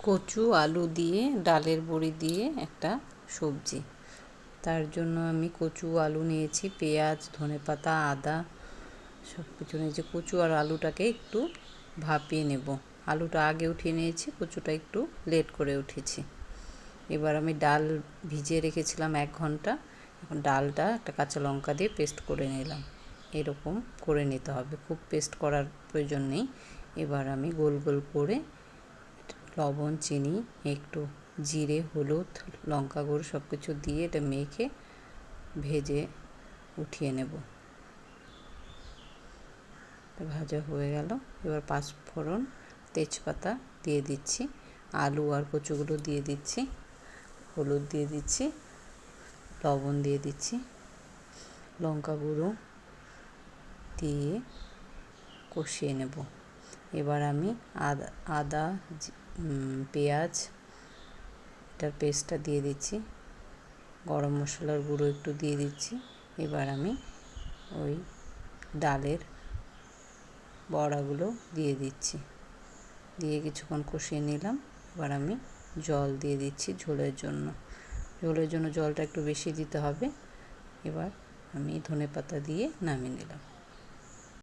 কচু আলু দিয়ে ডালের বড়ি দিয়ে একটা সবজি। তার জন্য আমি কচু আলু নিয়েছি, পেঁয়াজ, ধনেপাতা, আদা সব কিছু নিয়েছি। কচু আর আলুটাকে একটু ভাপিয়ে নেব। আলুটা আগে উঠিয়ে নিয়েছি, কচুটা একটু লেট করে উঠেছি। এবার আমি ডাল ভিজিয়ে রেখেছিলাম 1 ঘন্টা। এখন ডালটা একটা কাঁচা লঙ্কা দিয়ে পেস্ট করে নিলাম। এরকম করে নিতে হবে, খুব পেস্ট করার প্রয়োজন নেই। এবার আমি গোল গোল করে লবণ, চিনি, একটু জিরে, হলুদ, লঙ্কা গুঁড়ো সব কিছু দিয়ে এটা মেখে ভেজে উঠিয়ে নেব। ভাজা হয়ে গেল। এবার 5 ফোড়ন, তেজপাতা দিয়ে দিচ্ছি, আলু আর কচুগুলো দিয়ে দিচ্ছি, হলুদ দিয়ে দিচ্ছি, লবণ দিয়ে দিচ্ছি, লঙ্কা গুঁড়ো দিয়ে কষিয়ে নেব। এবার আমি আদা পেঁয়াজ এটার পেস্টটা দিয়ে দিচ্ছি, গরম মশলার গুঁড়ো একটু দিয়ে দিচ্ছি। এবার আমি ওই ডালের বড়াগুলো দিয়ে দিচ্ছি, দিয়ে কিছুক্ষণ কষিয়ে নিলাম। এবার আমি জল দিয়ে দিচ্ছি ঝোলের জন্য। জলটা একটু বেশি দিতে হবে। এবার আমি ধনেপাতা দিয়ে নামিয়ে নিলাম।